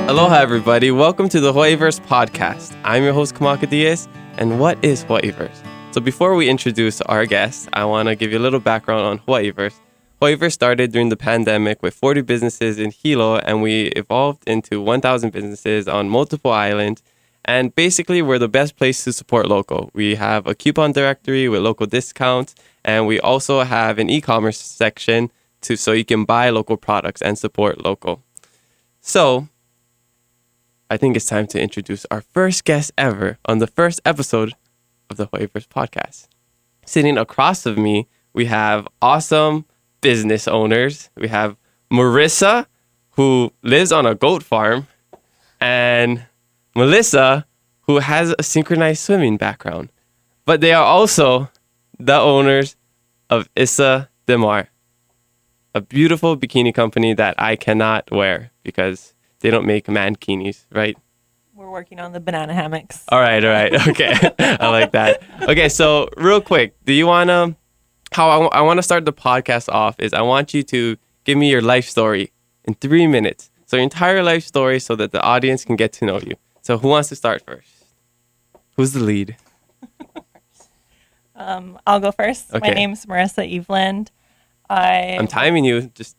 Aloha, everybody. Welcome to the Hawaiiverse podcast. I'm your host, Kamaka Diaz, and what is Hawaiiverse? So before we introduce our guest, I want to give you a little background on Hawaiiverse. Hawaiiverse started during the pandemic with 40 businesses in Hilo, and we evolved into 1,000 businesses on multiple islands. And basically, we're the best place to support local. We have a coupon directory with local discounts, and we also have an e-commerce section so you can buy local products and support local. So I think it's time to introduce our first guest ever on the first episode of the Hawaiiverse podcast. Sitting across of me, we have awesome business owners. We have Marissa, who lives on a goat farm, and Melissa, who has a synchronized swimming background. But they are also the owners of Issa Demar, a beautiful bikini company that I cannot wear because they don't make mankinis, right? We're working on the banana hammocks. All right. Okay. I like that. Okay, so real quick, do you want to, how I want to start the podcast off is I want you to give me your life story in 3 minutes. So your entire life story so that the audience can get to know you. So who wants to start first? Who's the lead? I'll go first. Okay. My name's Marissa Eveland. I'm timing you. Just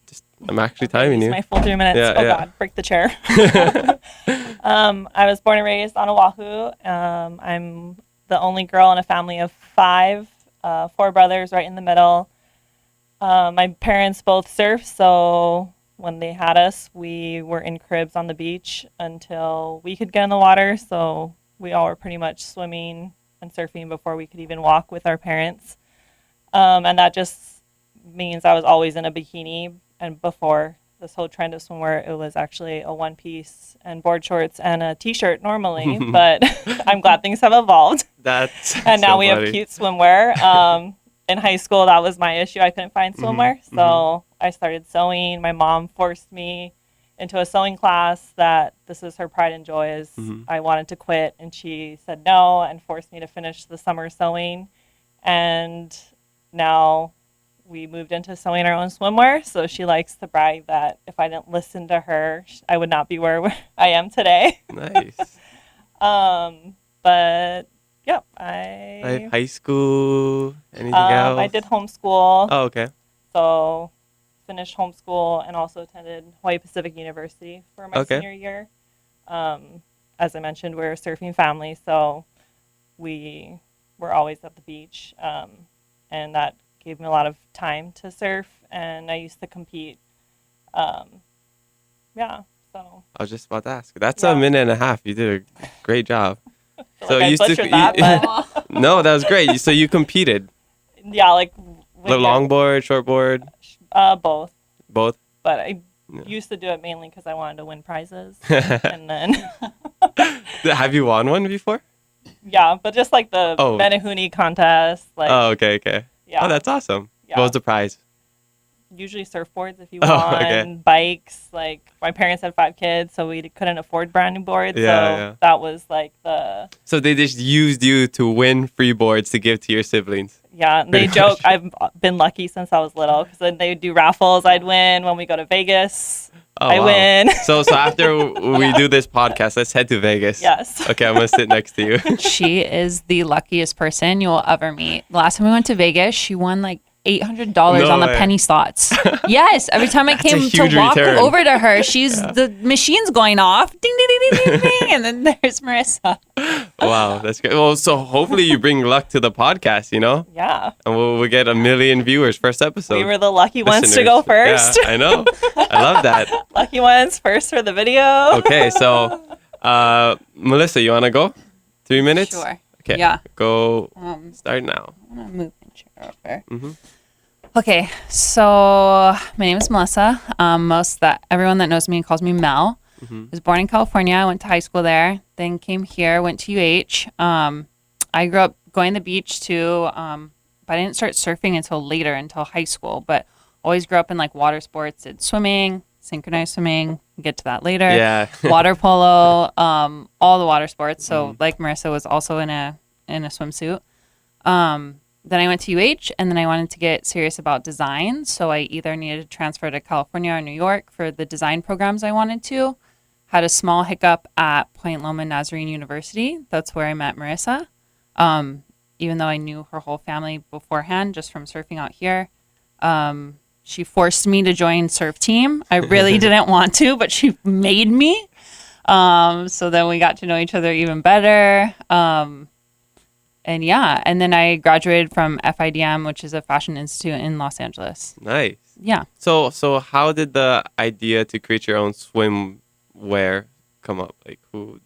I'm actually timing you. My full 3 minutes. Yeah, God, break the chair. I was born and raised on Oahu. I'm the only girl in a family of 5, 4 brothers right in the middle. My parents both surf, so when they had us, we were in cribs on the beach until we could get in the water. So we all were pretty much swimming and surfing before we could even walk with our parents. And that just means I was always in a bikini. And before this whole trend of swimwear, it was actually a one-piece and board shorts and a T-shirt normally. But I'm glad things have evolved. And now we have cute swimwear. In high school, that was my issue. I couldn't find swimwear. So I started sewing. My mom forced me into a sewing class that this is her pride and joy is I wanted to quit. And she said no and forced me to finish the summer sewing. And now we moved into sewing our own swimwear. So she likes to brag that if I didn't listen to her, I would not be where I am today. Nice. But yep, I high school, anything else? I did homeschool. Oh, okay. So finished homeschool and also attended Hawaii Pacific University for my senior year. As I mentioned, we're a surfing family, so we were always at the beach, and that gave me a lot of time to surf, and I used to compete. So. I was just about to ask. That's a minute and a half. You did a great job. So I butchered that, but no, that was great. So you competed. Yeah, like the longboard, shortboard. Both. Both. But I used to do it mainly because I wanted to win prizes, and then. Have you won one before? Yeah, but just like the Menehune contest, like. Oh, okay. Yeah. Oh, that's awesome. Yeah. What was the prize? Usually surfboards if you won, bikes. Like my parents had 5 kids, so we couldn't afford brand new boards. So that was like the. So they just used you to win free boards to give to your siblings. Yeah, and they joke I've been lucky since I was little because then they would do raffles. I'd win when we go to Vegas. I win. So after we do this podcast, let's head to Vegas. Yes. Okay, I'm gonna sit next to you. She is the luckiest person you will ever meet. The last time we went to Vegas, she won like $800 on the penny slots. Yes, every time I came to walk over to her, the machine's going off, ding ding ding ding ding, ding, and then there's Marissa. Wow, that's great. Well, so hopefully you bring luck to the podcast, you know? Yeah. And we'll get 1 million viewers first episode. We were the lucky ones to go first. Yeah, I know. I love that. Lucky ones first for the video. Okay, so Melissa, you want to go? 3 minutes? Sure. Okay. Yeah. Go. Start now. I'm gonna move my chair over. Okay, so my name is Melissa. Everyone that knows me calls me Mel. I was born in California. I went to high school there, then came here, went to UH. I grew up going to the beach too, but I didn't start surfing until high school, but always grew up in like water sports. Did swimming, synchronized swimming, get to that later. Yeah. Water polo, all the water sports. So like Marissa was also in a swimsuit. Then I went to UH, and then I wanted to get serious about design. So I either needed to transfer to California or New York for the design programs I wanted to. had a small hiccup at Point Loma Nazarene University. That's where I met Marissa. Even though I knew her whole family beforehand just from surfing out here. She forced me to join surf team. I really didn't want to, but she made me. So then we got to know each other even better. And then I graduated from FIDM, which is a fashion institute in Los Angeles. Nice. Yeah. So how did the idea to create your own swimwear come up? Like, you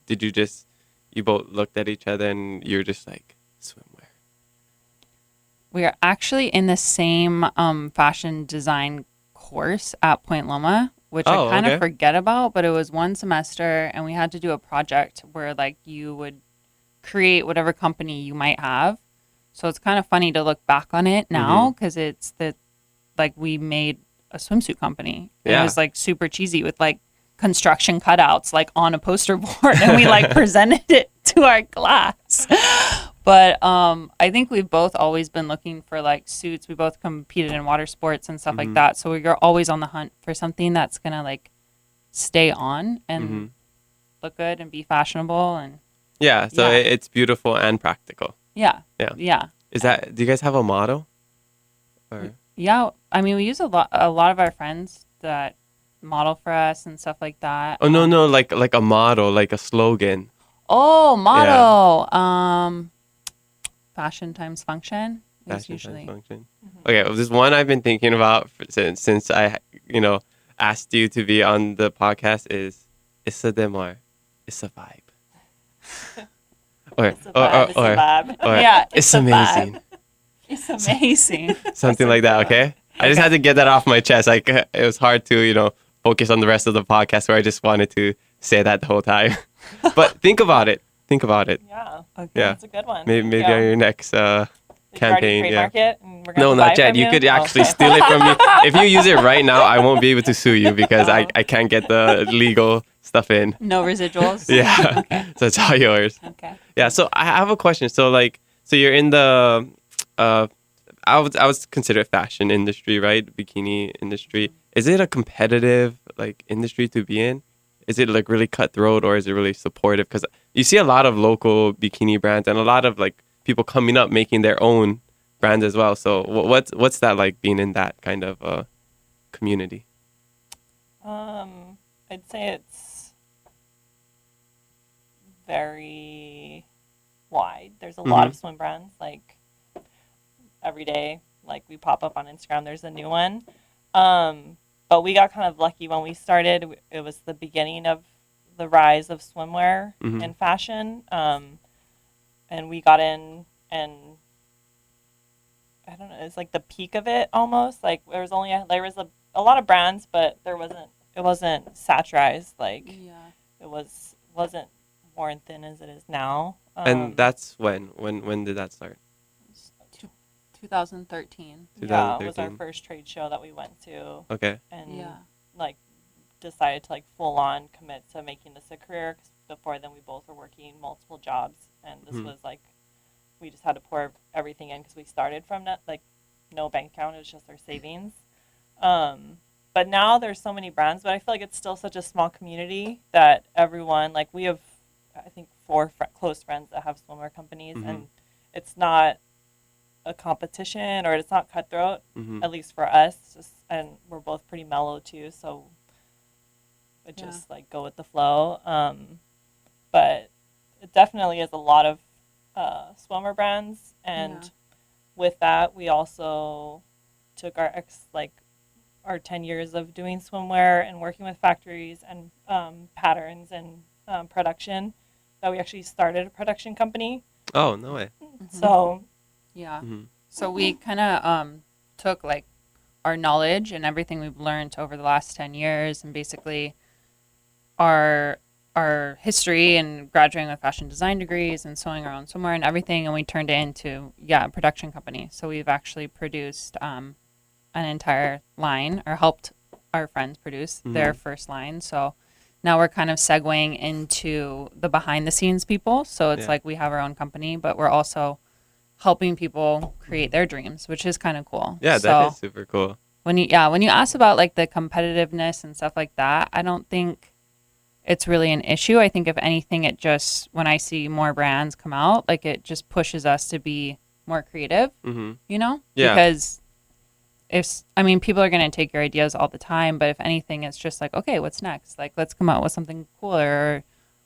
both looked at each other and you were just like, swimwear? We are actually in the same fashion design course at Point Loma, which I kind of forget about, but it was one semester and we had to do a project where like you would create whatever company you might have. So it's kind of funny to look back on it now because it's we made a swimsuit company. Yeah. It was like super cheesy with like construction cutouts like on a poster board and we like presented it to our class. But I think we've both always been looking for like suits. We both competed in water sports and stuff like that. So we're always on the hunt for something that's going to like stay on and look good and be fashionable. And it's beautiful and practical. Yeah. Do you guys have a motto? Or? Yeah. I mean, we use a lot of our friends that model for us and stuff like that. Oh, no, like a motto, like a slogan. Oh, motto. Yeah. Fashion times function is usually. Times function. Okay, well, there's one I've been thinking about since I, asked you to be on the podcast is Issa Demar. It's a vibe. It's a vibe. Yeah, it's amazing. It's amazing. Something like that, okay? I just had to get that off my chest. Like, it was hard to, focus on the rest of the podcast where I just wanted to say that the whole time. But think about it. Yeah. Okay. Yeah. That's a good one. Maybe on your next campaign. It and we're no, not yet. You could actually steal it from me. If you use it right now, I won't be able to sue you because I can't get the legal stuff in. No residuals? Yeah. Okay. So it's all yours. Okay. Yeah. So I have a question. So you're in the, I would consider it fashion industry, right? Bikini industry. Is it a competitive industry to be in? Is it really cutthroat or is it really supportive? Because you see a lot of local bikini brands and a lot of people coming up making their own brands as well. So what's that like being in that kind of community? I'd say it's very wide. There's a lot of swim brands. Every day, we pop up on Instagram, there's a new one. But we got kind of lucky when we started. It was the beginning of the rise of swimwear and fashion. And we got in and I don't know, it's like the peak of it almost. There was a lot of brands, but it wasn't saturized. It wasn't more thin as it is now. And that's when did that start? 2013. Yeah, it was our first trade show that we went to. Okay. And decided to full on commit to making this a career. 'Cause before then, we both were working multiple jobs, and this was we just had to pour everything in because we started from no bank account. It was just our savings. But now there's so many brands, but I feel like it's still such a small community that everyone we have, I think, 4 close friends that have swimwear companies, and it's not a competition or it's not cutthroat, at least for us. And we're both pretty mellow too, so it just go with the flow. But it definitely is a lot of swimmer brands, and with that we also took our 10 years of doing swimwear and working with factories and patterns and production, that we actually started a production company. Oh, no way. So yeah. So we kind of took our knowledge and everything we've learned over the last 10 years and basically our history and graduating with fashion design degrees and sewing our own swimwear and everything, and we turned it into a production company. So we've actually produced an entire line, or helped our friends produce their first line. So now we're kind of segueing into the behind the scenes people. So it's we have our own company, but we're also helping people create their dreams, which is kind of cool. Yeah, that is super cool. When you ask about the competitiveness and stuff like that, I don't think it's really an issue. I think if anything, it just, when I see more brands come out, like it just pushes us to be more creative, you know? Yeah. Because people are going to take your ideas all the time, but if anything, it's just like, okay, what's next? Like, let's come out with something cooler, or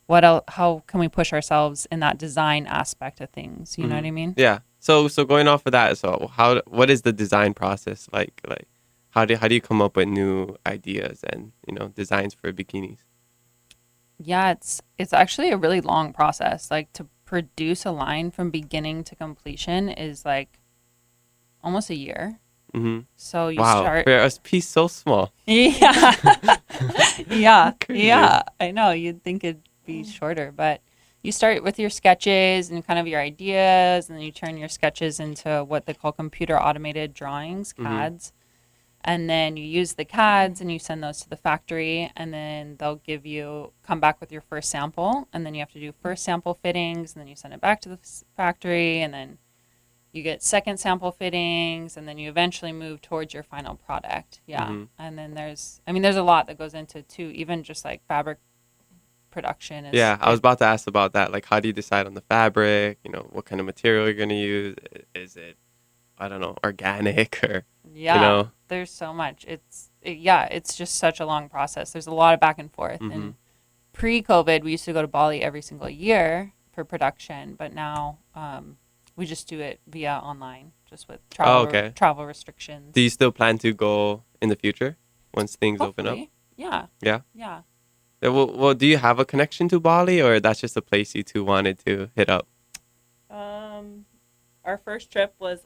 what else, how can we push ourselves in that design aspect of things? You know what I mean? Yeah. So going off of that, so what is the design process like? Like, how do you come up with new ideas and, you know, designs for bikinis? Yeah, it's actually a really long process. Like, to produce a line from beginning to completion is like almost a year. So you start. For a piece so small. Yeah. Yeah. Crazy. Yeah. I know. You'd think it'd be shorter, but you start with your sketches and kind of your ideas, and then you turn your sketches into what they call computer automated drawings, CADs. And then you use the CADs and you send those to the factory, and then they'll come back with your first sample, and then you have to do first sample fittings, and then you send it back to the factory, and then you get second sample fittings, and then you eventually move towards your final product. Yeah. And then there's a lot that goes into too, even just like fabric production. I was about to ask about that. Like, how do you decide on the fabric? You know, what kind of material you're going to use? Is it, I don't know, organic or, you know? There's so much. It's just such a long process. There's a lot of back and forth. And pre-COVID, we used to go to Bali every single year for production, but now we just do it via online, just with travel restrictions. Do you still plan to go in the future once things open up? Yeah. Yeah? Yeah. Well, do you have a connection to Bali, or that's just a place you two wanted to hit up? Our first trip was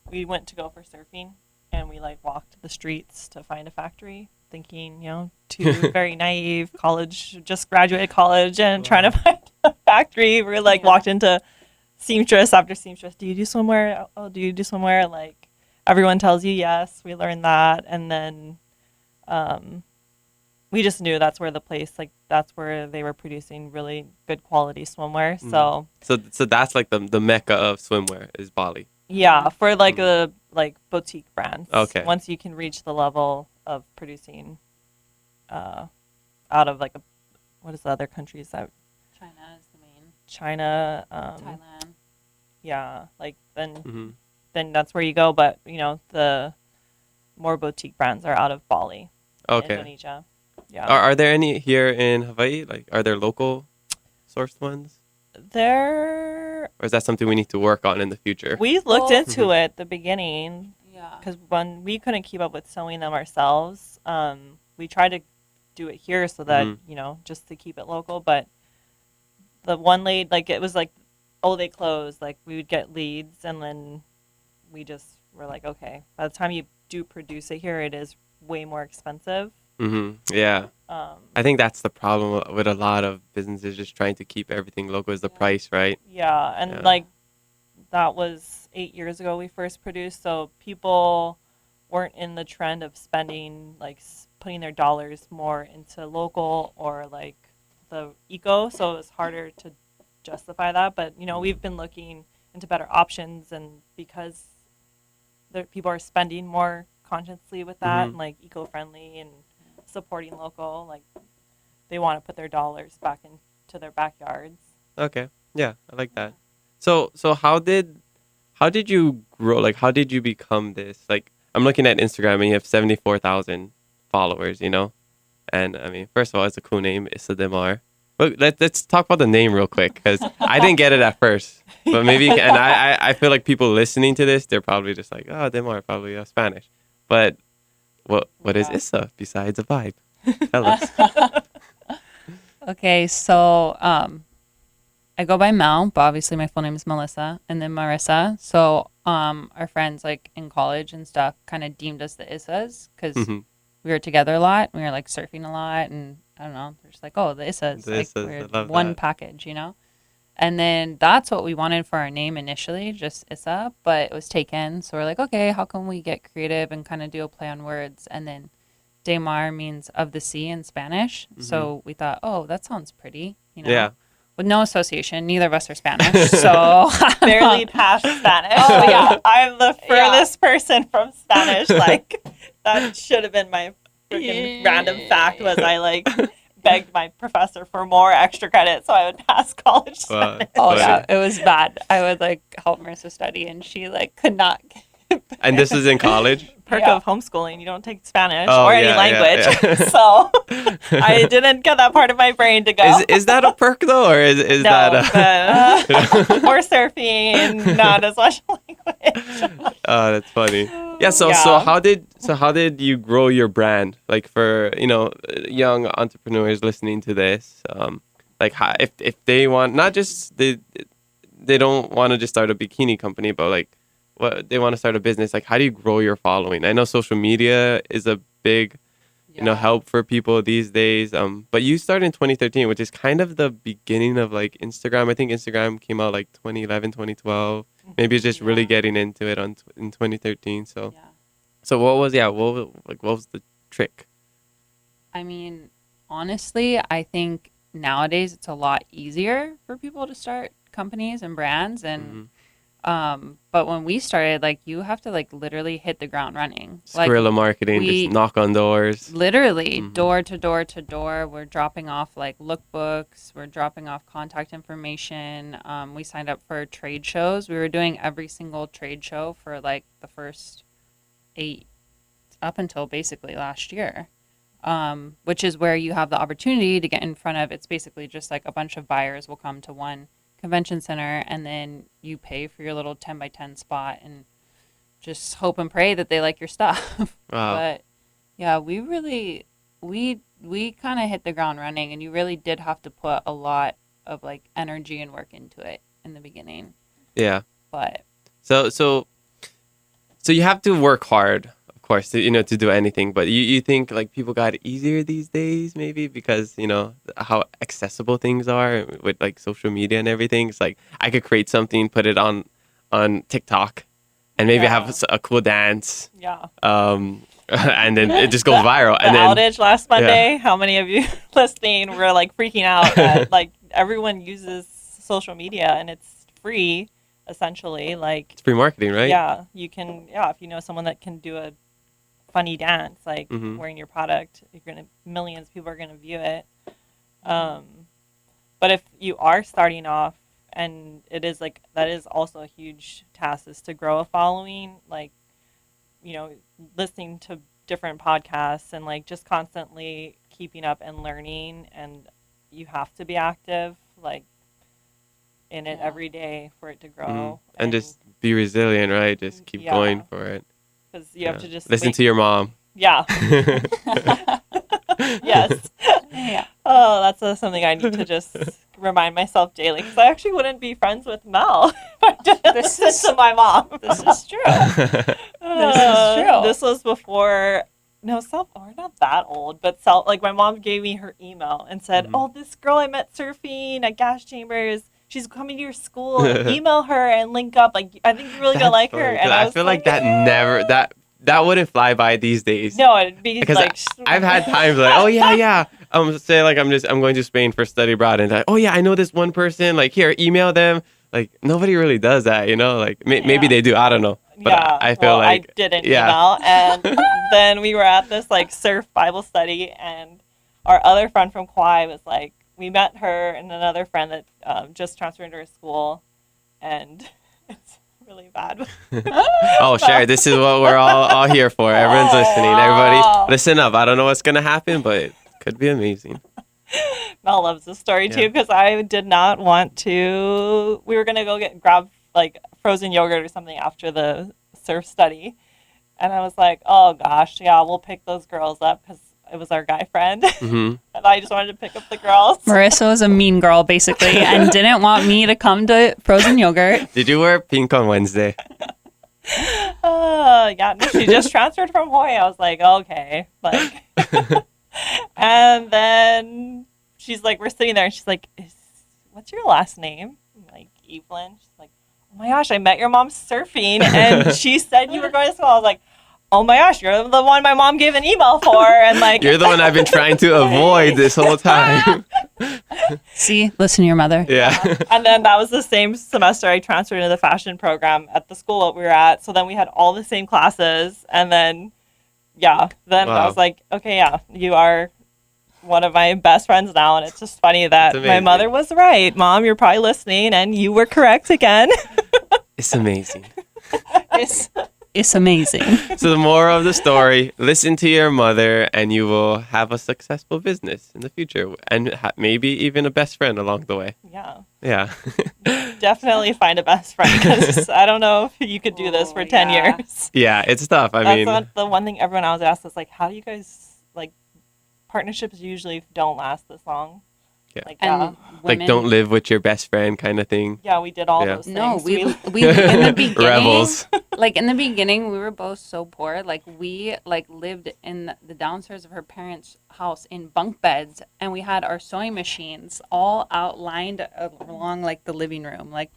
we went to go for surfing, and we like walked the streets to find a factory, thinking, you know, two very naive just graduated college and trying to find a factory. We like walked into seamstress after seamstress. Do you do swimwear? Oh, do you do swimwear? Like, everyone tells you yes. We learned that, and then we just knew that's where that's where they were producing really good quality swimwear. So that's like the mecca of swimwear is Bali. Yeah, for like the boutique brands. Okay. Once you can reach the level of producing out of what is the other countries that? China is the main. China. Thailand. Yeah, then that's where you go. But you know, the more boutique brands are out of Bali. Okay. Indonesia. Yeah. Are there any here in Hawaii? Like, are there local sourced ones? Or is that something we need to work on in the future? We looked into it at the beginning. Yeah. Because when we couldn't keep up with sewing them ourselves, we tried to do it here so that, you know, just to keep it local. But the one lead, it was like, oh, they closed. Like, we would get leads, and then we just were like, okay, by the time you do produce it here, it is way more expensive. Yeah. I think that's the problem with a lot of businesses, just trying to keep everything local, is the price, right? Yeah, and that was 8 years ago we first produced, so people weren't in the trend of spending, putting their dollars more into local or the eco, so it was harder to justify that. But you know, we've been looking into better options, and because people are spending more consciously with that, and eco-friendly and supporting local, they want to put their dollars back into their backyards. Okay. Yeah, I like that. So how did you grow? How did you become this? I'm looking at Instagram, and you have 74,000 followers, you know? And I mean, first of all, it's a cool name, Issa Demar. But let's talk about the name real quick, because I didn't get it at first. But maybe, and I feel like people listening to this, they're probably just like, oh, Demar, probably Spanish. But what is Issa besides a vibe? Tell us. Okay, so I go by Mel, but obviously my full name is Melissa, and then Marissa. So our friends in college and stuff kind of deemed us the Issas, because we were together a lot. We were surfing a lot, and I don't know, they're just oh, the Issas. We're one package, you know? And then that's what we wanted for our name initially, just Issa, but it was taken. So we're like, okay, how can we get creative and kind of do a play on words? And then De Mar means of the sea in Spanish. So we thought, oh, that sounds pretty, you know? Yeah. With no association, neither of us are Spanish, so barely past Spanish. Oh yeah, I'm the furthest person from Spanish. That should have been my freaking random fact. Was I begged my professor for more extra credit so I would pass college Spanish. Oh yeah, it was bad. I would like help Marissa study, and she like could not. And this is in college? Perk of homeschooling, you don't take Spanish Oh, or any language. So I didn't get that part of my brain to go. Is that a perk though, or is No, that but more surfing, not as much language. Oh, that's funny. Yeah, so Yeah. how did you grow your brand? Like for, young entrepreneurs listening to this, like how, if they want, not just they don't want to just start a bikini company, but like what they want to start a business, like how do you grow your following? I know social media is a big help for people these days. But you started in 2013, which is kind of the beginning of like Instagram. I think Instagram came out like 2011, 2012. Maybe it's just really getting into it in 2013. So, so what was the trick? I mean, honestly, I think nowadays it's a lot easier for people to start companies and brands, and but when we started, like, you have to like literally hit the ground running. Guerrilla marketing, just knock on doors. Literally door to door to door. We're dropping off like lookbooks. We're dropping off contact information. We signed up for trade shows. We were doing every single trade show for like the first 8 up until basically last year. Which is where you have the opportunity to get in front of, it's basically just like a bunch of buyers will come to one convention center, and then you pay for your little 10 by 10 spot and just hope and pray that they like your stuff. Wow. But yeah, we kind of hit the ground running, and you really did have to put a lot of like energy and work into it in the beginning. Yeah. But so you have to work hard, of course, to do anything, but you think like people got it easier these days, maybe because how accessible things are with like social media and everything. It's like I could create something, put it on TikTok, and maybe have a cool dance. Yeah. And then it just goes viral. The outage last Monday. How many of you listening were like freaking out that like everyone uses social media and it's free, essentially. Like it's free marketing, right? Yeah, you can. Yeah, if you know someone that can do a funny dance, like wearing your product, millions of people are gonna view it. But if you are starting off, and it is like that is also a huge task, is to grow a following, like listening to different podcasts and like just constantly keeping up and learning, and you have to be active like in it every day for it to grow. And just be resilient, right? Just keep going for it. Because you have to just listen to your mom. Yeah. Yes. yeah. Oh, that's something I need to just remind myself daily, because I actually wouldn't be friends with Mel if I didn't listen to my mom. This is true. This is true. This was before. No, we're not that old, but like my mom gave me her email and said, "Oh, this girl I met surfing at Gas Chambers, she's coming to your school. Email her and link up. Like, I think you're really gonna like her." And I feel like that wouldn't fly by these days. No, it'd be because like I've had times like, oh yeah. Say like I'm going to Spain for study abroad, and like, oh yeah, I know this one person. Like, here, email them. Like, nobody really does that, Like maybe they do. I don't know. But I feel like I didn't email. And then we were at this like surf Bible study, and our other friend from Kauai was like, we met her and another friend that just transferred into her school, and it's really bad. Oh, sure. This is what we're all here for. Everyone's listening. Everybody, listen up. I don't know what's gonna happen, but it could be amazing. Mel loves this story too, because I did not want to. We were gonna go grab like frozen yogurt or something after the surf study, and I was like, oh gosh, yeah, we'll pick those girls up because it was our guy friend. And I just wanted to pick up the girls. Marissa was a mean girl, basically, and didn't want me to come to frozen yogurt. Did you wear pink on Wednesday? Yeah, no, she just transferred from Hawaii. I was like, okay. Like, and then she's like, we're sitting there, and she's like, what's your last name? I'm like, Eveland. She's like, oh my gosh, I met your mom surfing, and she said you were going to school. I was like, oh my gosh, you're the one my mom gave an email for, and like you're the one I've been trying to avoid this whole time. See, listen to your mother. Yeah. And then that was the same semester I transferred into the fashion program at the school that we were at. So then we had all the same classes, and then I was like, okay, yeah, you are one of my best friends now, and it's just funny that my mother was right. Mom, you're probably listening, and you were correct again. It's amazing. It's amazing. So the moral of the story, listen to your mother and you will have a successful business in the future and maybe even a best friend along the way. Yeah. Yeah. Definitely find a best friend because I don't know if you could do this for 10 years. Yeah, it's tough. That's the one thing everyone always asks is like, how do you guys, like, partnerships usually don't last this long. Yeah. Like, like don't live with your best friend kind of thing. Yeah, we did all those things. No, we in the beginning, rebels. Like in the beginning, we were both so poor. Like we lived in the downstairs of her parents' house in bunk beds, and we had our sewing machines all outlined along like the living room. Like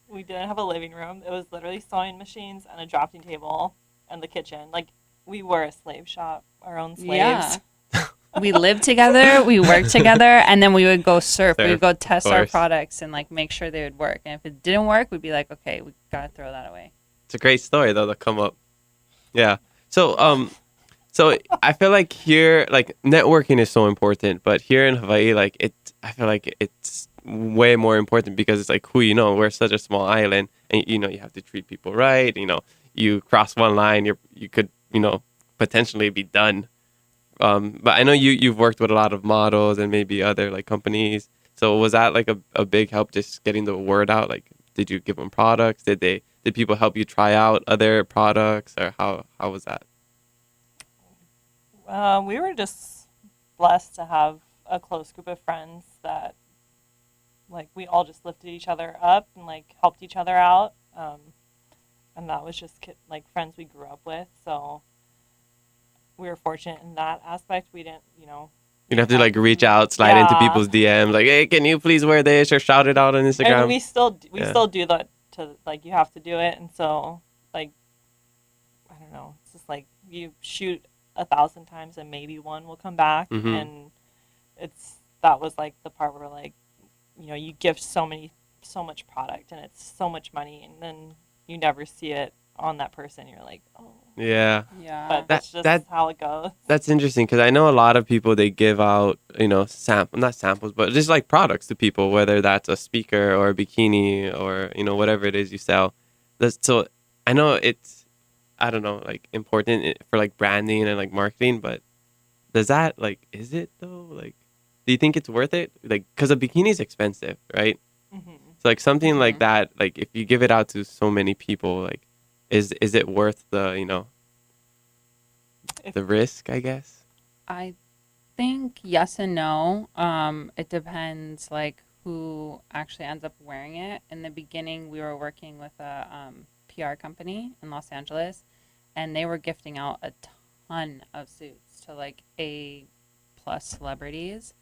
we didn't have a living room. It was literally sewing machines and a drafting table and the kitchen. Like we were a slave shop, our own slaves. Yeah. We lived together, we worked together, and then we would go surf. We would go test our products and like make sure they would work. And if it didn't work, we'd be like, okay, we gotta throw that away. It's a great story though to come up. Yeah. So so I feel like here like networking is so important, but here in Hawaii, like I feel like it's way more important because it's like who you know. We're such a small island, and you know you have to treat people right. You know, you cross one line, you could potentially be done. But I know you've worked with a lot of models and maybe other like companies. So was that like a big help just getting the word out? Like, did you give them products? Did people help you try out other products, or how was that? We were just blessed to have a close group of friends that like we all just lifted each other up and like helped each other out. And that was just like friends we grew up with. So we were fortunate in that aspect. We didn't, You'd have to like reach out, slide into people's DMs, like, hey, can you please wear this, or shout it out on Instagram. And we still do that to like you have to do it, and so like I don't know, it's just like you shoot 1,000 times and maybe one will come back, and that was like the part where like you give so much product and it's so much money, and then you never see it on that person. You're like, oh. Yeah. But that's how it goes. That's interesting because I know a lot of people, they give out, not samples, but just like products to people, whether that's a speaker or a bikini or, whatever it is you sell. So I know it's, I don't know, like important for like branding and like marketing, but does that like, is it though? Like, do you think it's worth it? Like, because a bikini is expensive, right? Mm-hmm. So like something like that, like if you give it out to so many people, like, is it worth the, the risk, I guess? I think yes and no. It depends, like, who actually ends up wearing it. In the beginning, we were working with a PR company in Los Angeles, and they were gifting out a ton of suits to, like, A-plus celebrities.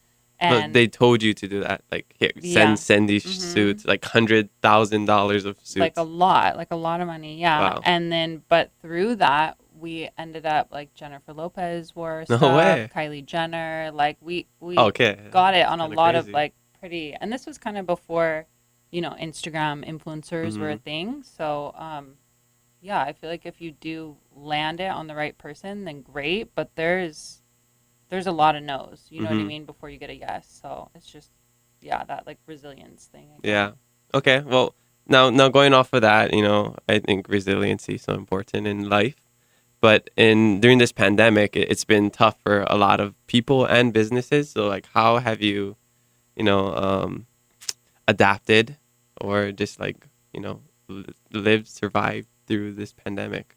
And they told you to do that, like here, send these suits, like $100,000 of suits, like a lot of money, yeah. Wow. And then, but through that, we ended up like Jennifer Lopez wore stuff, Kylie Jenner, like we got it on a lot of like pretty, and this was kind of before, Instagram influencers were a thing. So, yeah, I feel like if you do land it on the right person, then great. But there's a lot of no's, you know what I mean, before you get a yes. So it's just, that like resilience thing. Yeah. Okay. Well, now going off of that, I think resiliency is so important in life. But during this pandemic, it's been tough for a lot of people and businesses. So like, how have you, adapted or just like, lived, survived through this pandemic,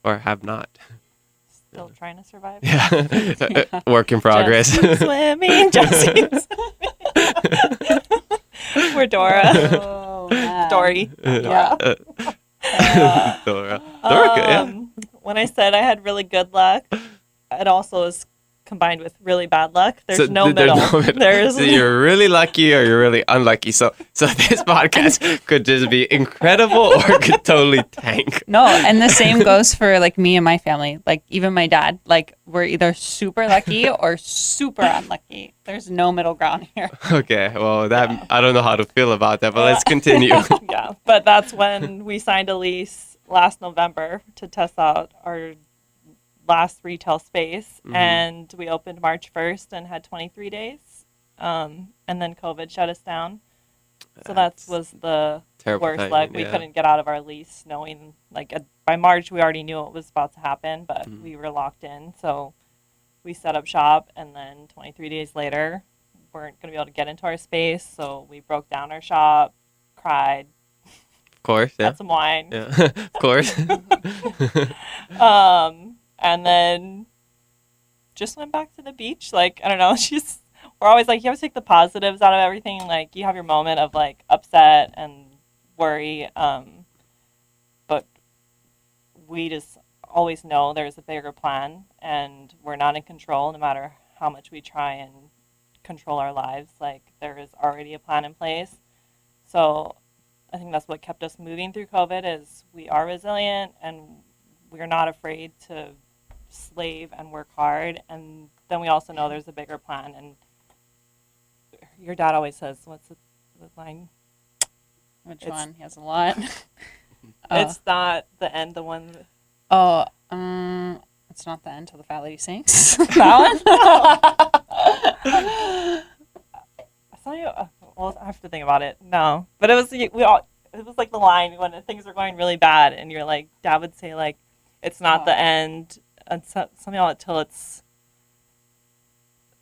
or have not? Still trying to survive. Yeah. Work in progress. Just swimming. We're Dora. Oh, man. Dory. Yeah. Dora. Yeah. When I said I had really good luck, it also is combined with really bad luck. There's no middle. So you're really lucky or you're really unlucky. So this podcast could just be incredible or could totally tank. No, and the same goes for like me and my family. Like even my dad, like we're either super lucky or super unlucky. There's no middle ground here. Okay, well I don't know how to feel about that, but let's continue. Yeah, but that's when we signed a lease last November to test out our last retail space, and we opened March 1st and had 23 days. And then COVID shut us down. So that was the worst timing, luck. We couldn't get out of our lease knowing, like, by March, we already knew what was about to happen, but we were locked in. So we set up shop, and then 23 days later, weren't going to be able to get into our space. So we broke down our shop, cried. Of course, yeah. Had some wine. Yeah, of course. And then just went back to the beach. Like, I don't know, we're always like, you have to take the positives out of everything. Like, you have your moment of, like, upset and worry. But we just always know there's a bigger plan, and we're not in control no matter how much we try and control our lives. Like, there is already a plan in place. So I think that's what kept us moving through COVID is we are resilient, and we're not afraid to slave and work hard. And then we also know there's a bigger plan. And your dad always says, what's the line? Which one? He has a lot. It's not the end, the one. It's not the end till the fat lady sings. That one? Well, I have to think about it. No, but it was it was like the line when things are going really bad, and you're like, Dad would say, like, it's not the end, and something else till it's.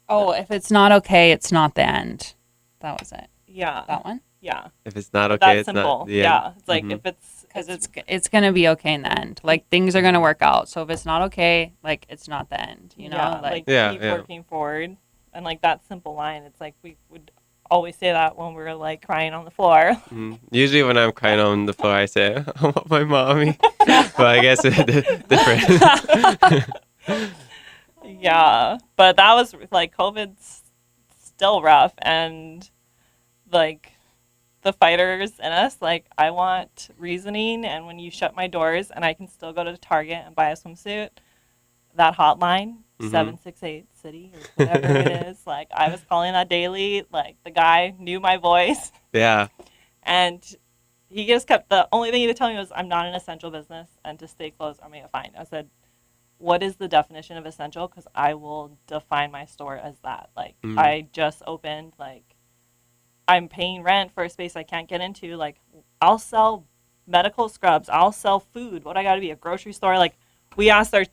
If it's not okay, it's not the end. That was it. Yeah. That one. Yeah. If it's not okay, That's it's simple. not. Yeah. It's like if it's it's gonna be okay in the end. Like, things are gonna work out. So if it's not okay, like, it's not the end. You know, keep working forward, and like that simple line. It's like we would always say that when we were like crying on the floor. Usually when I'm crying on the floor, I say, I want my mommy. But I guess it's different. Yeah, but that was like COVID's still rough, and like the fighters in us, like, I want reasoning, and when you shut my doors and I can still go to Target and buy a swimsuit, that hotline 768 city or whatever it is, like, I was calling that daily. Like, the guy knew my voice. Yeah. And he just kept, the only thing he would tell me was, I'm not an essential business, and to stay closed or make a fine. I said, what is the definition of essential? Because I will define my store as that. Like, I just opened, like, I'm paying rent for a space I can't get into. Like, I'll sell medical scrubs. I'll sell food. What, I got to be a grocery store? Like, we asked our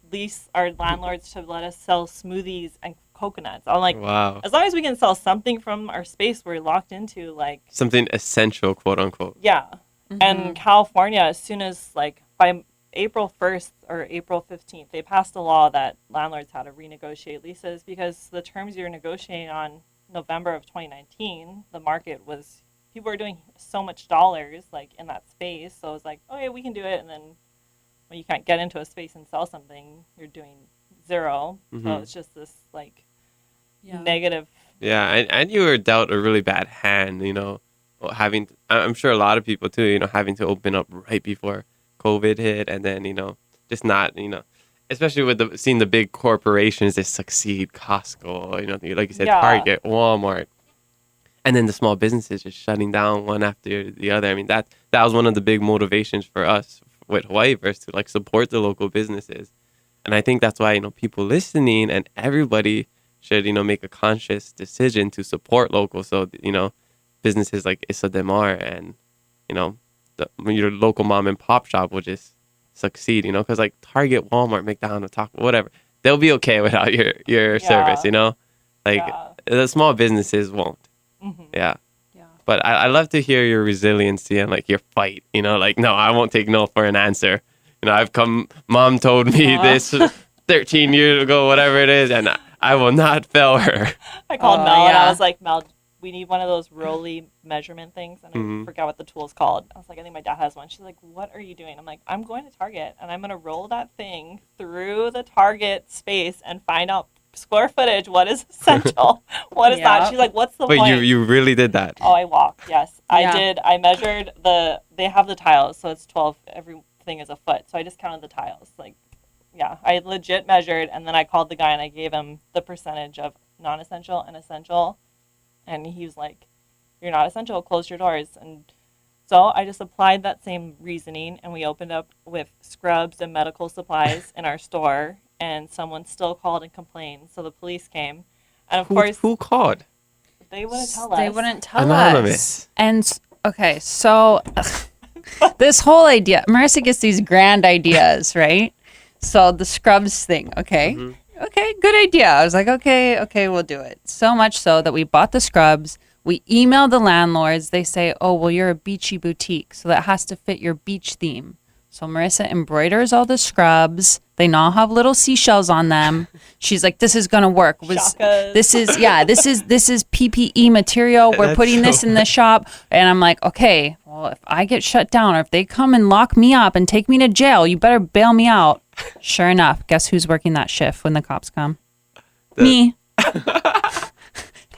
landlords to let us sell smoothies and coconuts. I'm like, wow. As long as we can sell something from our space we're locked into, like. Something essential, quote unquote. Yeah. And California, as soon as, like, by April 1st or April 15th, they passed a law that landlords had to renegotiate leases because the terms you're negotiating on November of 2019, the market was, people were doing so much dollars, like, in that space. So it was like, okay, we can do it. And then when you can't get into a space and sell something, you're doing zero. So it's just this, like, negative. Yeah, and you were dealt a really bad hand, you know, I'm sure a lot of people too, you know, having to open up right before COVID hit, and then, you know, just not, you know, especially with seeing the big corporations that succeed, Costco, you know, like you said, Target, Walmart, and then the small businesses just shutting down one after the other. I mean, that was one of the big motivations for us with Hawaiiverse to, like, support the local businesses. And I think that's why, you know, people listening and everybody should, you know, make a conscious decision to support local. So, you know, businesses like Issa Demar and, you know, your local mom and pop shop will just succeed, you know, because like Target, Walmart, McDonald's, Taco, whatever, they'll be okay without your service, you know, like the small businesses won't. Yeah. But I love to hear your resiliency and, like, your fight, you know, like, no, I won't take no for an answer. You know, mom told me this 13 years ago, whatever it is, and I will not fail her. I called Mel and I was like, Mel, we need one of those rolly measurement things, and I forgot what the tool's called. I was like, I think my dad has one. She's like, what are you doing? I'm like, I'm going to Target, and I'm going to roll that thing through the Target space and find out square footage, what is essential, what is not. She's like, what's the point? Wait, you really did that? Oh, I walked, yes. I did. I measured they have the tiles, so it's 12, everything is a foot, so I just counted the tiles. Like, yeah, I legit measured, and then I called the guy, and I gave him the percentage of non-essential and essential. And he was like, you're not essential, close your doors. And so I just applied that same reasoning, and we opened up with scrubs and medical supplies in our store. and someone still called and complained. So the police came. And of course, who called? they wouldn't tell us. They wouldn't tell Anonymous. us. And okay, so this whole idea, Marissa gets these grand ideas, right? So the scrubs thing, okay? Mm-hmm. Okay, good idea. I was like, okay, we'll do it. So much so that we bought the scrubs. We emailed the landlords. They say, oh, well, you're a beachy boutique, so that has to fit your beach theme. So Marissa embroiders all the scrubs. They all have little seashells on them. She's like, this is going to work. This is PPE material. We're putting this in the shop. And I'm like, okay, well, if I get shut down or if they come and lock me up and take me to jail, you better bail me out. Sure enough, guess who's working that shift when the cops come? Me.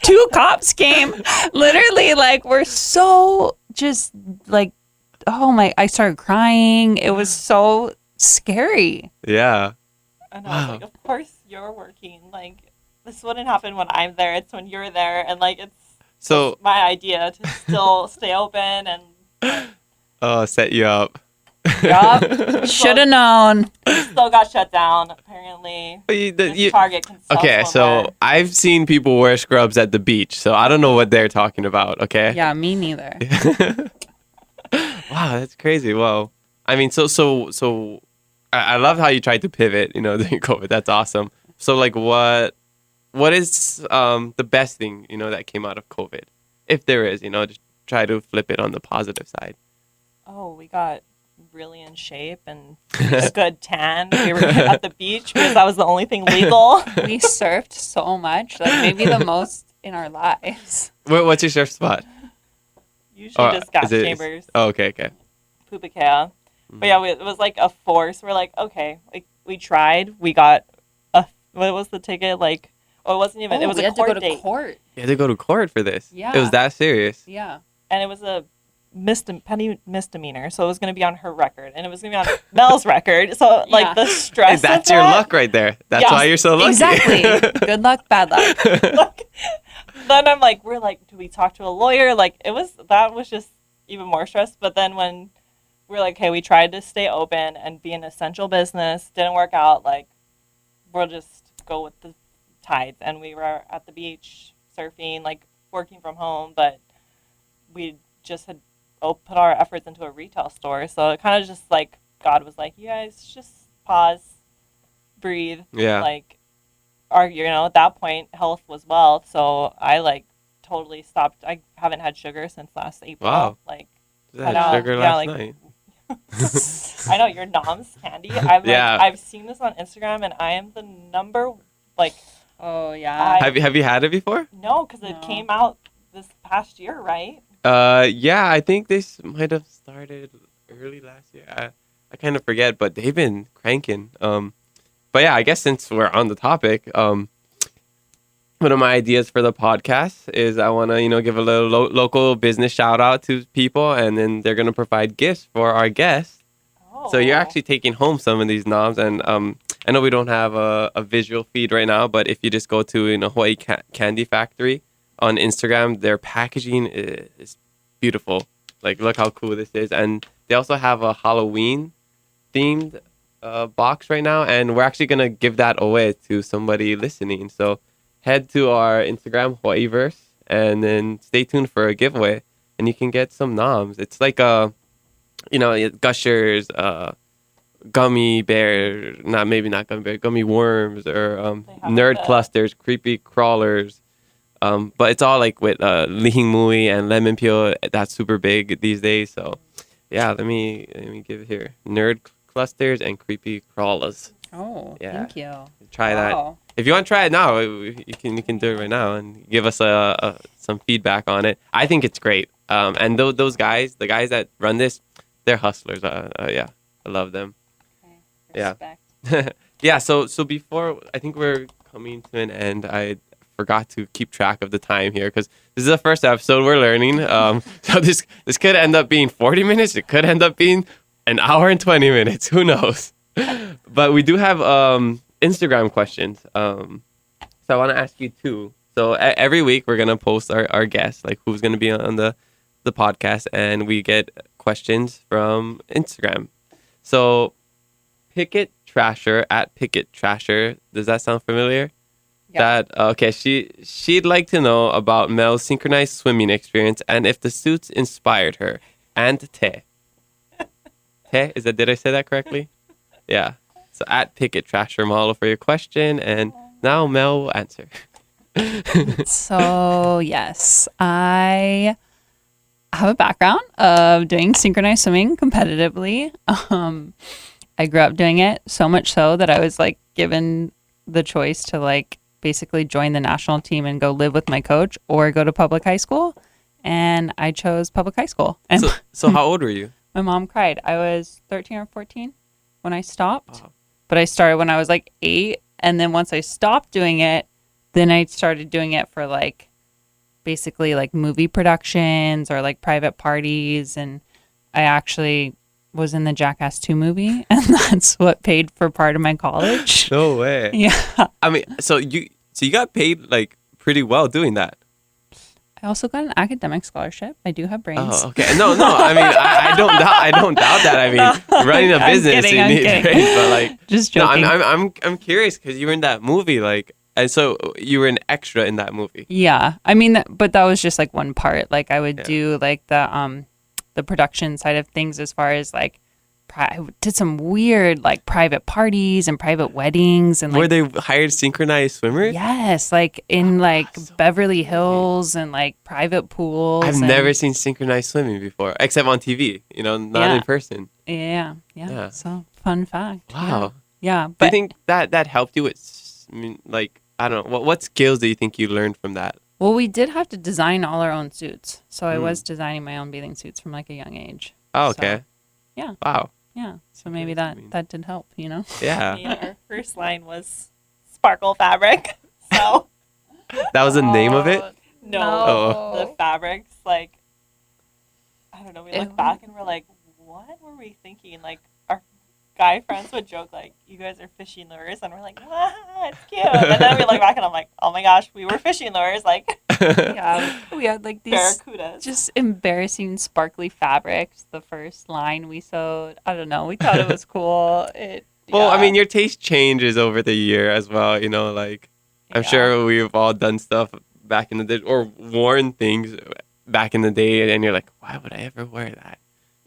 2 cops came. Literally, like, we're so just like, oh my, I started crying. It was so scary. Yeah. And I was like, of course you're working. Like, this wouldn't happen when I'm there. It's when you're there. And, like, it's my idea to still stay open and set you up. Yup. Should have known. Still got shut down, apparently. Target can sell okay, so I've seen people wear scrubs at the beach, so I don't know what they're talking about, okay? Yeah, me neither. Wow, that's crazy. Well, I mean, so I love how you tried to pivot, during COVID. That's awesome. So, like, what is the best thing, that came out of COVID? If there is, just try to flip it on the positive side. Oh, we got really in shape and a good tan. We were at the beach because that was the only thing legal. We surfed so much, like maybe the most in our lives. What's your surf spot? Usually just Gas Chambers. Oh, okay. Pupukea. Mm-hmm. But yeah, it was like a force. We're like, okay, like we tried. We got what was the ticket? Like, it wasn't even. It was a court date. Court. You had to go to court for this. Yeah. It was that serious. Yeah. And it was a petty misdemeanor, so it was going to be on her record, and it was going to be on Mel's record. So like the stress. Hey, that's your luck right there. That's why you're so lucky. Exactly. Good luck, bad luck. Then I'm like, we're like, do we talk to a lawyer? Like that was just even more stress. But then when we're like, hey, we tried to stay open and be an essential business, didn't work out. Like, we'll just go with the tides, and we were at the beach surfing, like working from home, but we just had put our efforts into a retail store. So it kind of just like God was like, you guys just pause, breathe. Yeah. Like, at that point, health was wealth. So I like totally stopped. I haven't had sugar since last April. Wow. Like, I had sugar last night. I know your Nom's candy. I've seen this on Instagram, and I am the number like. Oh yeah. Have you had it before? No, because it came out this past year, right? Yeah, I think this might have started early last year. I kind of forget, but they've been cranking. But yeah, I guess since we're on the topic, one of my ideas for the podcast is I want to, give a little local business shout out to people, and then they're going to provide gifts for our guests. Oh. So you're actually taking home some of these knobs, and I know we don't have a visual feed right now, but if you just go to Hawaii Candy Factory on Instagram, their packaging is beautiful. Like, look how cool this is. And they also have a Halloween themed box right now, and we're actually going to give that away to somebody listening. So head to our Instagram, Hawaiiverse, and then stay tuned for a giveaway, and you can get some noms. It's like Gushers, gummy bear, not gummy bear, gummy worms, or nerd clusters, creepy crawlers. But it's all like with lihing mui and lemon peel. That's super big these days. So yeah, let me give it here. Nerd clusters and creepy crawlers. Oh, yeah. Thank you. Try that. If you want to try it now, you can do it right now and give us some feedback on it. I think it's great. And those guys, the guys that run this, they're hustlers. Yeah, I love them. Okay. Respect. Yeah. Yeah. So before, I think we're coming to an end. I forgot to keep track of the time here because this is the first episode we're learning. So this could end up being 40 minutes. It could end up being an hour and 20 minutes. Who knows? But we do have Instagram questions. So I want to ask you two. So every week we're gonna post our guests, like who's gonna be on the podcast, and we get questions from Instagram. So pick it, Trasher at Picket Trasher. Does that sound familiar? Yeah. Okay. She'd like to know about Mel's synchronized swimming experience and if the suits inspired her. And Te. Did I say that correctly? Yeah. So at Picket Trasher model for your question, and now Mel will answer. So yes, I have a background of doing synchronized swimming competitively. I grew up doing it so much so that I was like given the choice to like basically join the national team and go live with my coach or go to public high school. And I chose public high school. And So how old were you? my mom cried. I was 13 or 14 when I stopped. Oh. But I started when I was like 8. And then once I stopped doing it, then I started doing it for like basically like movie productions or like private parties. And I actually was in the Jackass 2 movie. And that's what paid for part of my college. No way. Yeah. I mean, so you got paid like pretty well doing that. I also got an academic scholarship. I do have brains. Oh, okay. No. I mean, I don't doubt that. I mean, running a I'm business, kidding, you I'm need kidding. brains, but like, Just no, joking. I'm curious because you were in that movie, like, and so you were an extra in that movie. Yeah, I mean, but that was just like one part. Like I would Yeah. do like the production side of things as far as like I did some weird like private parties and private weddings and like Were they hired synchronized swimmers? yes, like in like Beverly Hills and like private pools. I've and- never seen synchronized swimming before, except on TV. You know, not Yeah. in person. Yeah. So fun fact. Wow. Yeah, Do you but think that helped you with? I mean, like, I don't know. What skills do you think you learned from that? well, we did have to design all our own suits, so I Mm. was designing my own bathing suits from like a young age. Oh, So, okay. yeah. Wow. Yeah, so maybe I mean- that did help, you know. Yeah. Our first line was sparkle fabric. So That was the name of it. no, Oh. the fabrics, like, I don't know. We look Ew. back and we're like, what were we thinking? Like, our guy friends would joke like, "You guys are fishing lures," and we're like, "Wow, it's cute." And then we look back and I'm like, "Oh my gosh, we were fishing lures, like Yeah, we had like these barracudas." just embarrassing sparkly fabrics. The first line we sewed, I don't know. We thought it was cool. Well, I yeah. mean, your taste changes over the year as well. You know, like I'm Yeah. sure we've all done stuff back in the day or worn things back in the day, and you're like, why would I ever wear that?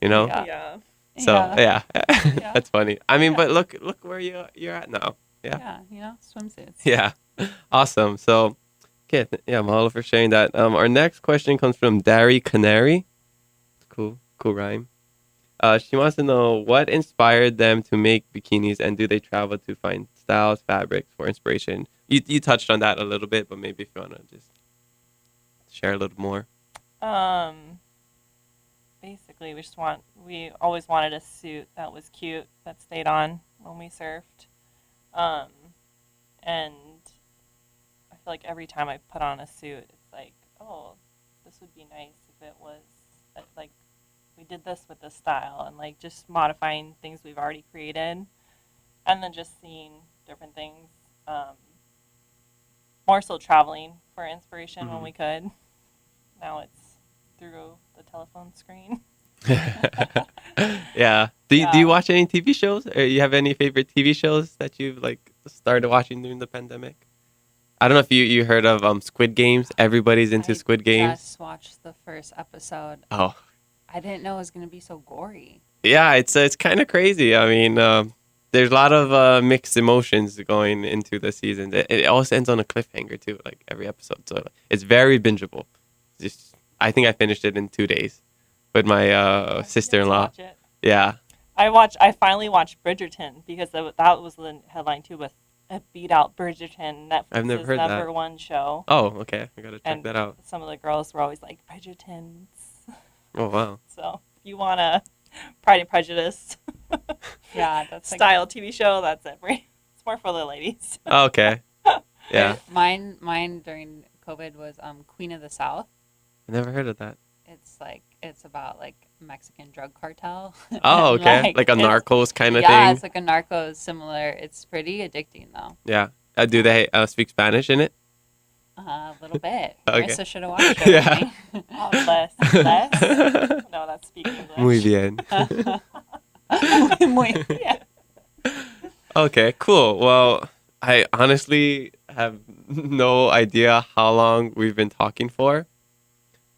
You know. Yeah. Yeah. So yeah, Yeah. that's funny. I mean, Yeah. but look where you're at now. Yeah. Yeah, you know, swimsuits. Yeah. Awesome. So, okay, yeah, mahalo for sharing that. Our next question comes from Dari Canary. Cool rhyme. She wants to know what inspired them to make bikinis, and do they travel to find styles, fabrics for inspiration? You touched on that a little bit, but maybe if you want to just share a little more. Basically, we always wanted a suit that was cute, that stayed on when we surfed. And I feel like every time I put on a suit, it's like, oh, this would be nice if it was like we did this with this style, and like just modifying things we've already created, and then just seeing different things. More so traveling for inspiration when we could. Now it's through the telephone screen. Yeah. Do you Yeah. watch any TV shows? Or you have any favorite TV shows that you've like started watching during the pandemic? I don't know if you heard of Squid Games. Everybody's into I Squid Games. just watched the first episode. Oh, I didn't know it was going to be so gory. yeah. It's kind of crazy. I mean, there's a lot of mixed emotions going into the season. It always ends on a cliffhanger too, like every episode. So it's very bingeable. I think I finished it in 2 days with my sister-in-law. Watch it. Yeah. I finally watched Bridgerton because that was the headline too, with it beat out Bridgerton, Netflix's I've never heard that. number one show. Oh, okay. I gotta check And that out. some of the girls were always like, Bridgertons. Oh wow. So if you want a Pride and Prejudice Yeah, that's like style TV show, that's it. It's more for the ladies. Oh, okay. Yeah. Mine during COVID was Queen of the South. I never heard of that. It's about like Mexican drug cartel. Oh, okay. Like a it's- Narcos kind of yeah, thing. it's like a Narcos similar. It's pretty addicting though. Yeah. Do they speak Spanish in it? A little bit. Okay. Marissa should have watched it. Yeah. With me. Oh, less. No, that's speaking English. Muy bien. Muy- Yeah. Okay, cool. Well, I honestly have no idea how long we've been talking for,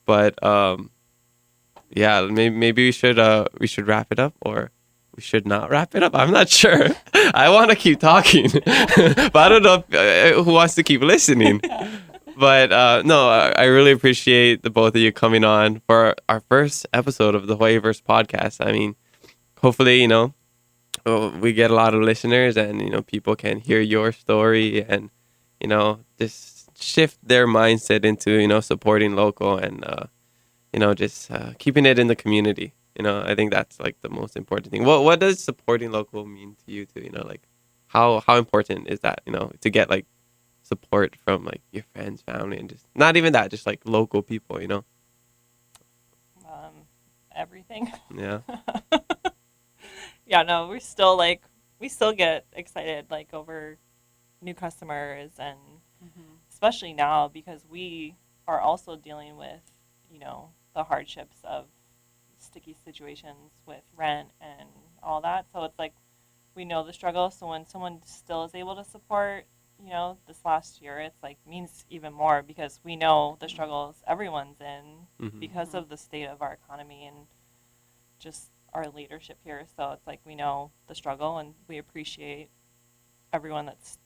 but yeah, maybe we should wrap it up, or we should not wrap it up. I'm not sure. I want to keep talking, but I don't know if, who wants to keep listening. But no, I really appreciate the both of you coming on for our first episode of the Hawaiiverse podcast. I mean, hopefully, we get a lot of listeners, and people can hear your story, and just shift their mindset into supporting local, and just keeping it in the community. I think that's like the most important thing. What does supporting local mean to you too? Like how important is that, to get like support from like your friends, family, and just not even that, just like local people, Everything. Yeah. Yeah, no, we still get excited like over new customers, and especially now because we are also dealing with, the hardships of sticky situations with rent and all that. So it's like we know the struggle. So when someone still is able to support, this last year, it's like means even more because we know the struggles everyone's in because of the state of our economy and just our leadership here. So it's like we know the struggle, and we appreciate everyone that's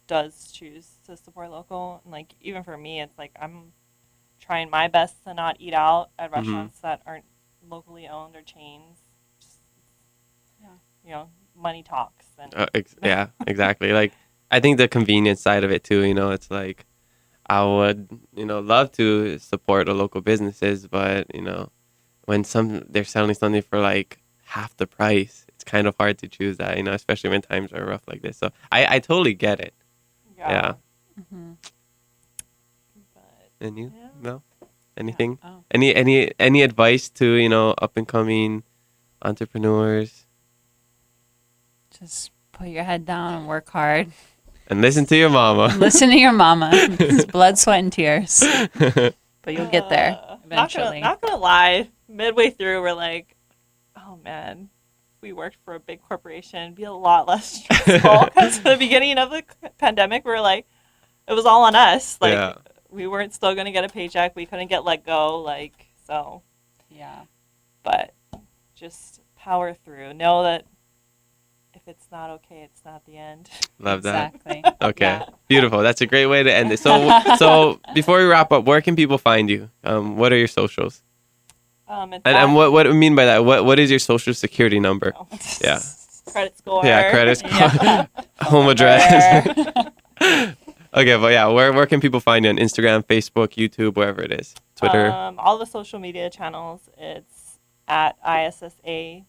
does choose to support local. And like even for me, it's like I'm trying my best to not eat out at restaurants that aren't locally owned or chains. Just, money talks. And yeah, exactly. Like I think the convenience side of it too. It's like I would love to support the local businesses, but when they're selling something for like half the price, it's kind of hard to choose that, especially when times are rough like this. So I totally get it. Yeah. But, And you, yeah. Mel? Anything? Yeah. Oh. Any advice to up and coming entrepreneurs? Just put your head down and work hard. And listen to your mama. Listen to your mama. It's blood, sweat, and tears. But you'll get there eventually. Not gonna lie. Midway through, we're like, oh man, if we worked for a big corporation, it'd be a lot less stressful. Because at the beginning of the pandemic, we were like, it was all on us. Like we weren't still gonna get a paycheck. We couldn't get let go. So. Yeah. But just power through. Know that if it's not okay, it's not the end. Love that. Exactly. Okay. Yeah. Beautiful. That's a great way to end it. So before we wrap up, where can people find you? What are your socials? And what do you mean by that? What is your social security number? Oh. Yeah. Credit score. Yeah, credit score. Yeah. Home address. Okay, but yeah, where can people find you on Instagram, Facebook, YouTube, wherever it is? Twitter? All the social media channels. It's at ISSADEMAR.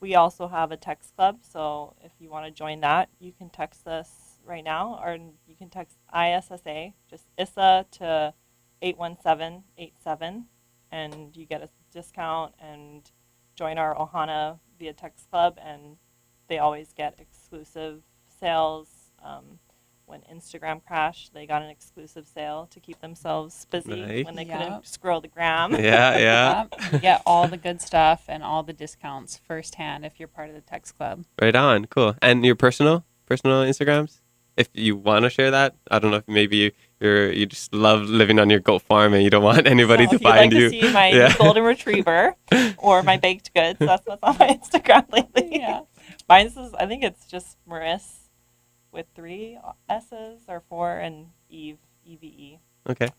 We also have a text club, so if you want to join that, you can text us right now, or you can text ISSA, just ISSA to 81787, and you get a discount and join our Ohana via text club, and they always get exclusive sales. When Instagram crashed, they got an exclusive sale to keep themselves busy when they couldn't scroll the gram. Yeah. You get all the good stuff and all the discounts firsthand if you're part of the text club. Right on. Cool. And your personal Instagrams? If you want to share that, I don't know if maybe you just love living on your goat farm and you don't want anybody to find you. If you'd like to see my new golden retriever or my baked goods, that's what's on my Instagram lately. Yeah. Mine's I think it's just Marissa with 3 S's or 4 and Eve, EVE. Okay.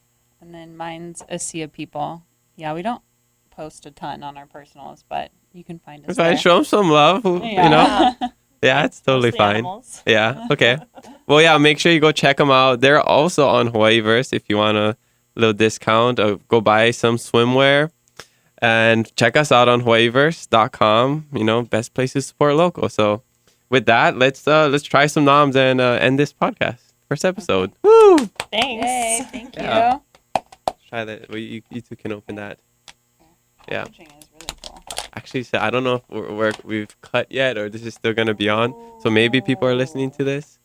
And then mine's a sea of people. Yeah, we don't post a ton on our personals, but you can find us there. Show them some love, Yeah, it's totally Mostly fine. Animals. Yeah, okay. Well, yeah, make sure you go check them out. They're also on Hawaiiverse if you want a little discount. Go buy some swimwear. And check us out on Hawaiiverse.com. Best place to support local. So with that, let's try some noms and end this podcast. First episode. Okay. Woo! Thanks. Yay, thank you. Yeah. Try that. Well, you two can open that. Yeah. Packaging is really cool. Actually, so I don't know if we've cut yet or this is still going to be on. So maybe people are listening to this.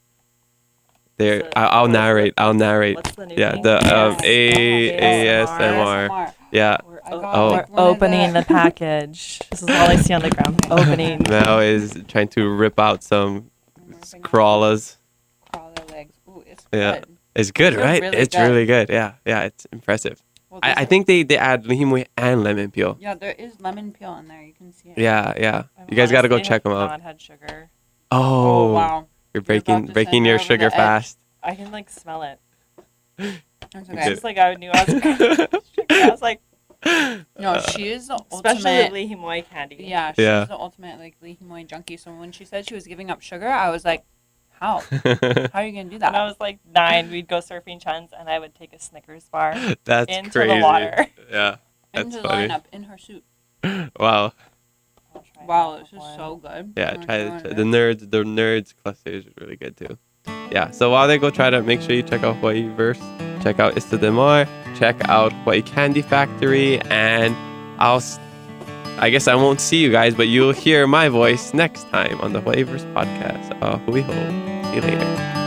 I'll narrate. What's the new thing? Yeah, the ASMR. Yeah. We're opening the package. This is all I see on the ground. Opening. Mel is trying to rip out some crawlers. Crawler legs. Ooh, it's Yeah. good. It's good, They're right? really It's good. really good. Yeah, it's impressive. Well, I think they add lihimui and lemon peel. Yeah, there is lemon peel in there. You can see it. Yeah. You guys got to go Honestly check them have out. not had sugar. Oh, wow. you're You're about to breaking send your her over sugar the edge. fast. I can like smell it. That's It's okay. just like I knew I was sugar. I was like, No, she is the especially ultimate. the Lihimoi candy. Yeah, she's Yeah. the ultimate like lihimoi junkie. So when she said she was giving up sugar, I was like, how? How are you gonna do When I that? was like 9, we'd go surfing chunks, and I would take a Snickers bar That's into crazy. the water. Yeah, that's Into the funny. lineup in her suit. Wow. I'll try Wow, that this is one. so good. Yeah, I'm try enjoying it. it. The nerds cluster is really good too. Yeah, so while they go try to make sure you check out Hawaiiverse, check out Ista de Mar, check out Hawaii Candy Factory, and I guess I won't see you guys, but you'll hear my voice next time on the Hawaiiverse podcast. Hui ho. See you later.